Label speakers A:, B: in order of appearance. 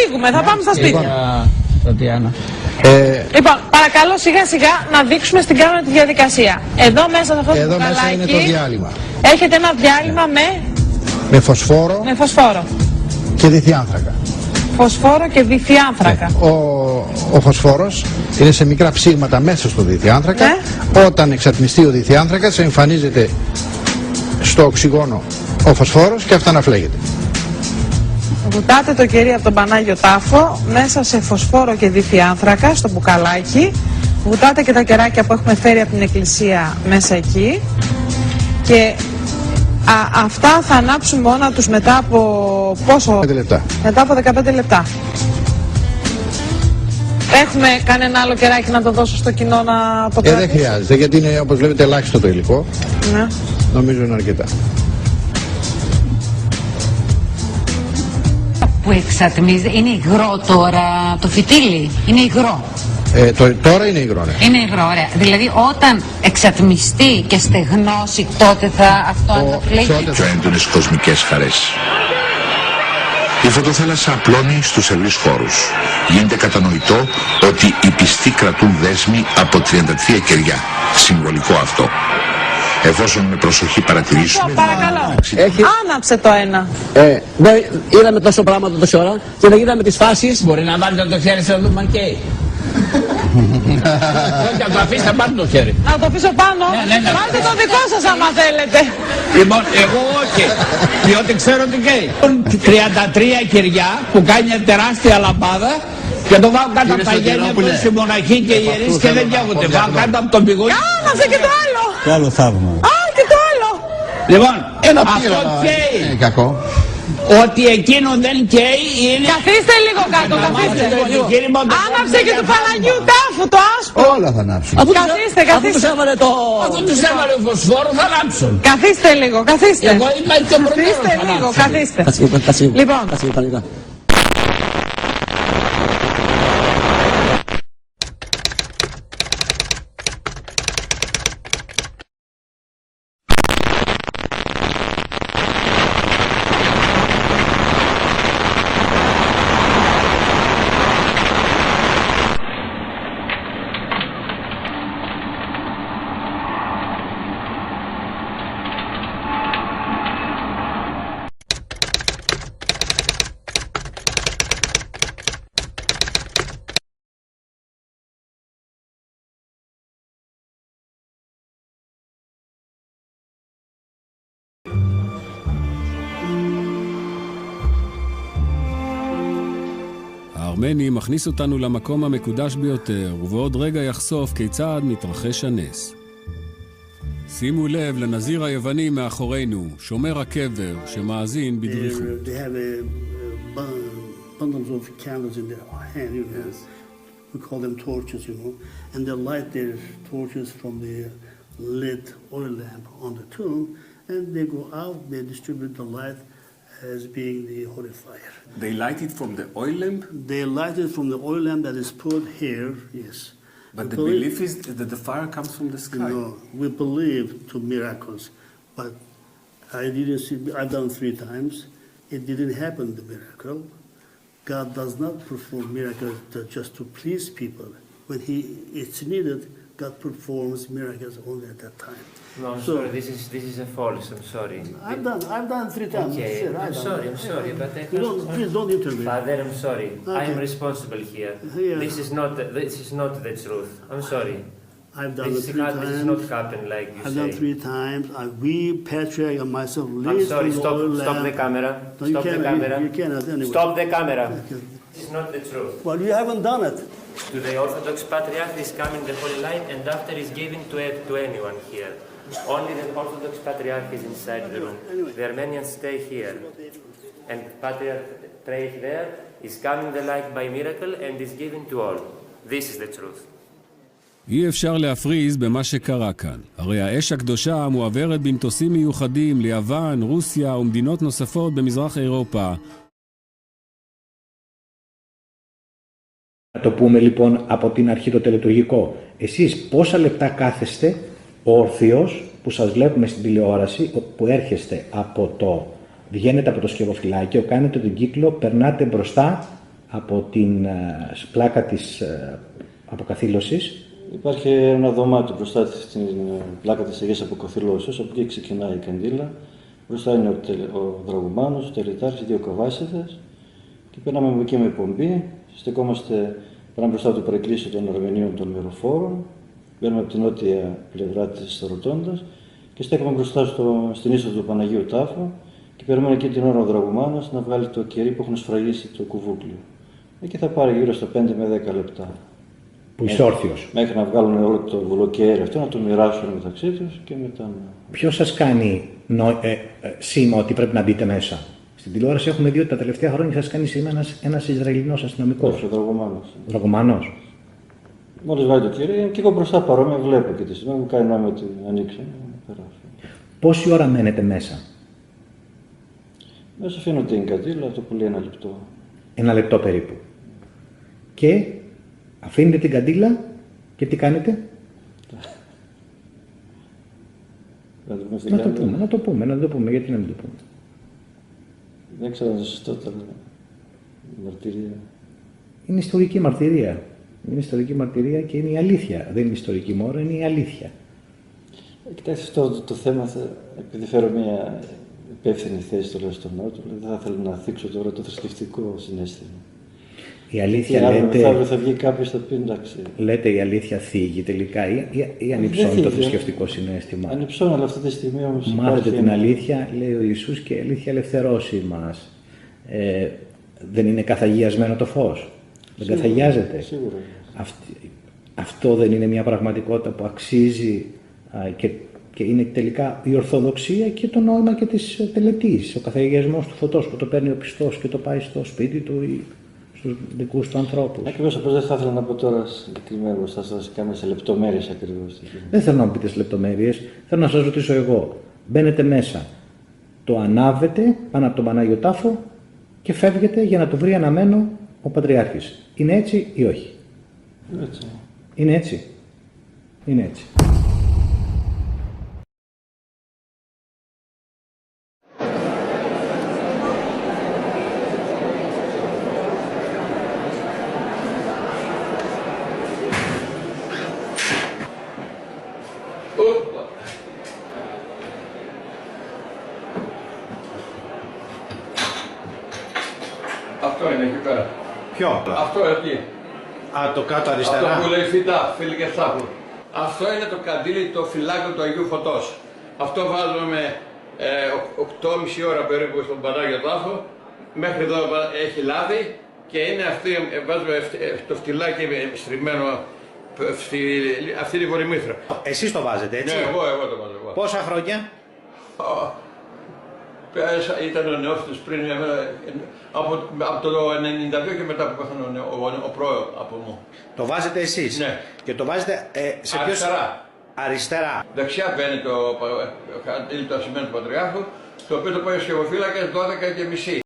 A: φύγουμε, θα πάμε στα σπίτια. Λοιπόν, παρακαλώ σιγά σιγά να δείξουμε στην κάμερα τη διαδικασία. Εδώ μέσα σε αυτό το μπουκαλάκι
B: μέσα είναι το διάλειμμα.
A: έχετε ένα διάλειμμα
B: με φωσφόρο, και διθιάνθρακα.
A: Φωσφόρο και διθιάνθρακα.
B: Ο φωσφόρος είναι σε μικρά ψήγματα μέσα στο διθιάνθρακα. Όταν εξατμιστεί ο διθιάνθρακας εμφανίζεται στο οξυγόνο ο φωσφόρος και αυτά να φλέγεται.
A: Βουτάτε το κερί από τον Πανάγιο Τάφο μέσα σε φωσφόρο και διθιάνθρακα στο μπουκαλάκι. Βουτάτε και τα κεράκια που έχουμε φέρει από την εκκλησία μέσα εκεί. Και αυτά θα ανάψουν μόνα τους μετά από πόσο?
B: 5 λεπτά.
A: Μετά από 15 λεπτά. Έχουμε κανένα άλλο κεράκι να το δώσω στο κοινό να το κρατήσει?
B: Δεν χρειάζεται, γιατί είναι, όπως βλέπετε, ελάχιστο το υλικό.
A: Ναι.
B: Νομίζω είναι αρκετά.
C: Που εξατμίζει, είναι υγρό τώρα το φυτίλι, είναι υγρό.
B: Τώρα είναι υγρό, ναι.
C: Είναι υγρό, ωραία. Δηλαδή όταν εξατμιστεί και στεγνώσει, τότε θα αυτό αναφλέγει.
D: Πιο έντονες κοσμικές χαρές. Η φωτοθάλασσα απλώνει στους ευρύς χώρους. Γίνεται κατανοητό ότι οι πιστοί κρατούν δέσμοι από 33 κεριά. Συμβολικό αυτό. Εφόσον με προσοχή παρατηρήσουμε...
A: Παρακαλώ, άναψε το ένα.
E: Είδαμε τόσο πράγματα τόση ώρα και να είδαμε τις φάσεις.
F: Μπορεί να βάλετε το χέρι σε δούμε και... Όχι, να το αφήσετε πάνω το χέρι.
A: Να το αφήσω πάνω? Βάλτε το δικό σας άμα θέλετε.
F: Λοιπόν, εγώ όχι. Διότι ξέρω τι καίει. 33 κεριά που κάνει μια τεράστια λαμπάδα και το βάω κάτω από τα γένια που είναι οι μοναχοί και οι ιερείς και δεν καίγονται. Βάω κάτω από τον πηγούνι.
A: Άναψε και το άλλο.
G: Και άλλο θαύμα.
A: Και το άλλο.
F: Λοιπόν, αυτό καίει. Ότι εκείνο δεν καίει είναι...
A: Καθίστε λίγο κάτω, καθίστε. Άναψε και του Παναγίου Τάφου, το άσπρο.
B: Όλα θα ανάψουν.
A: Καθίστε, καθίστε.
F: Αφού τους έβαλε ο φωσφόρο θα ανάψουν.
A: Καθίστε λίγο, καθίστε.
F: Εγώ είπα και ο προτέρος
A: Καθίστε λίγο, καθίστε. Λοιπόν.
H: הארמני מכניס אותנו למקום המקודש ביותר, ובעוד רגע יחשוף כיצד מתרחש הנס. שימו לב לנזיר היווני מאחורינו, שומר הקבר, שמאזין בדריכות.
I: They have bundles of candles in their hand, you know. We call them torches, you know. And they light their torches from the lit oil lamp on the tomb, and they go out, they distribute the light as being the holy fire.
J: They light it from the oil lamp?
I: They light it from the oil lamp that is put here, yes.
J: But the belief is that the fire comes from the sky.
I: No, we believe to miracles, but I didn't see, I've done 3 times. It didn't happen, the miracle. God does not perform miracles just to please people. When it's needed, God performs miracles only at that time.
K: No, I'm sorry. This is a false. I'm sorry.
I: I've done 3 times.
K: Okay, I'm sorry, but
I: please don't intervene.
K: Father, I'm sorry. Okay. I am responsible here.
I: Yeah.
K: This is not the truth. I'm sorry.
I: I've done it 3 times.
K: This has not happened like you say.
I: I've done 3 times. We, Patrick and myself,
K: I'm sorry. Stop the camera.
I: No,
K: stop the camera.
I: You cannot anyway.
K: Stop the camera. This is not the truth.
I: Well, you haven't done it.
K: To the Orthodox Patriarch is coming the Holy Light, and after is given to anyone here. Only the Orthodox Patriarch is inside the room. The Armenians stay here. And Patriarch prays there, is coming the light by miracle, and is given to all. This is the truth.
H: אי אפשר להפריז במה שקרה כאן. הרי האש הקדושה מועברת במטוסים מיוחדים ליוון, רוסיה ומדינות נוספות במזרח אירופה.
L: Να το πούμε λοιπόν από την αρχή το τελετουργικό. Εσείς πόσα λεπτά κάθεστε όρθιος που σας βλέπουμε στην τηλεόραση, που έρχεστε βγαίνετε από το σκευοφυλάκιο, κάνετε τον κύκλο, περνάτε μπροστά από την πλάκα της αποκαθήλωσης.
G: Υπάρχει ένα δωμάτιο μπροστά στην πλάκα της Αγίας Αποκαθήλωσης, από εκεί ξεκινάει η καντήλα. Μπροστά είναι ο Δραγουμάνος, ο Τελετάρχης, οι δύο καβάσιδες και περνάμε εκεί με πομπή. Στεκόμαστε μπροστά του παρεκκλήσιο των Αρμενίων των Μυροφόρων. Μπαίνουμε από την νότια πλευρά της Ρωτώντας και στέκομαι μπροστά στην είσοδο του Παναγίου Τάφου και περιμένω εκεί την ώρα ο Δραγουμάνος να βγάλει το κερί που έχουν σφραγίσει το κουβούκλιο. Εκεί θα πάρει γύρω στα 5 με 10 λεπτά.
L: Που είσαι όρθιος.
G: Μέχρι να βγάλουν όλο το βουλοκαίρι αυτό, να το μοιράσουν μεταξύ τους και μετά.
L: Ποιος σας κάνει σήμα ότι πρέπει να μπείτε μέσα? Στην τηλεόραση έχουμε δει ότι τα τελευταία χρόνια σας κάνει σήμα ένας Ισραηλινός αστυνομικός.
G: Ο Δραγουμάνος.
L: Δραγουμάνος.
G: Μόλις βάλει το κερί, και εγώ μπροστά παρόμοια βλέπω και τη στιγμή μου κάνει νόημα ότι ανοίξω.
L: Πόση ώρα μένετε μέσα?
G: Μέσα αφήνω την καντήλα, το που λέει 1 λεπτό.
L: 1 λεπτό περίπου. Και αφήνετε την καντήλα και τι κάνετε? Να το πούμε, γιατί να μην το πούμε?
G: Δεν ξέρω αν είναι σωστό τώρα. Μαρτυρία.
L: Είναι ιστορική μαρτυρία. Είναι ιστορική μαρτυρία και είναι η αλήθεια. Δεν είναι ιστορική μόνο, είναι η αλήθεια.
G: Κοιτάξτε, αυτό το θέμα, επειδή φέρω μια υπεύθυνη θέση στο στον Νότο, δεν θα ήθελα να θίξω τώρα το θρησκευτικό συναίσθημα.
L: Η αλήθεια
G: λέτε... Αύριο θα βγει κάποιος θα πει εντάξει.
L: Λέτε η αλήθεια θίγει τελικά ή ανυψώνει το θρησκευτικό συναίσθημα?
G: Ανυψώνει, αλλά αυτή τη στιγμή όμως...
L: Μάθετε την αλήθεια, λέει ο Ιησούς, και η αλήθεια ελευθερώσει μας. Δεν είναι καθαγιασμένο το φως? Δεν καθαγιάζεται?
G: Σίγουρα.
L: Αυτό δεν είναι μια πραγματικότητα που αξίζει και είναι τελικά η Ορθοδοξία και το νόημα και της τελετής. Ο καθαγιασμός του φωτός που το παίρνει ο πιστός και το πάει στο σπίτι του ή στους δικούς του ανθρώπους.
G: Ακριβώς, απλώς δεν θα ήθελα να πω τώρα συγκεκριμένα, θα σας κάνω σε λεπτομέρειες ακριβώς.
L: Δεν θέλω να μου πείτε σε λεπτομέρειες, θέλω να σας ρωτήσω εγώ. Μπαίνετε μέσα, το ανάβετε πάνω από τον Πανάγιο Τάφο και φεύγετε για να το βρει αναμένο ο Πατριάρχης. Είναι έτσι ή όχι?
G: Έτσι.
L: Είναι έτσι. Είναι έτσι.
F: Αυτό είναι εκεί πέρα.
M: Ποιο?
F: Αυτό εκεί.
M: Α, το κάτω αριστερά.
F: Αυτό που λέει φυτά, φίλοι και στάχου. Αυτό είναι το καντήλι, το φυλάκιο του Αγίου Φωτός. Αυτό βάζουμε 8,5 ώρα περίπου στον Πανάγιο Τάφο. Μέχρι εδώ έχει λάδι και είναι βάζουμε το φτυλάκι στριμμένο αυτή τη βορειμήθρα.
M: Εσείς το βάζετε, έτσι?
F: Ναι, εγώ το βάζω.
M: Πόσα χρόνια?
F: Ήταν ο νεόφυτος πριν, από το 92 και μετά που πέθανε ο πρόεδρος από μου.
M: Το βάζετε εσείς?
F: Ναι.
M: Και το βάζετε σε
F: αριστερά.
M: Αριστερά.
F: Δεξιά μπαίνει το ασημένιο του Πατριάρχου, το οποίο το πάει ο σκευοφύλακας 12,5.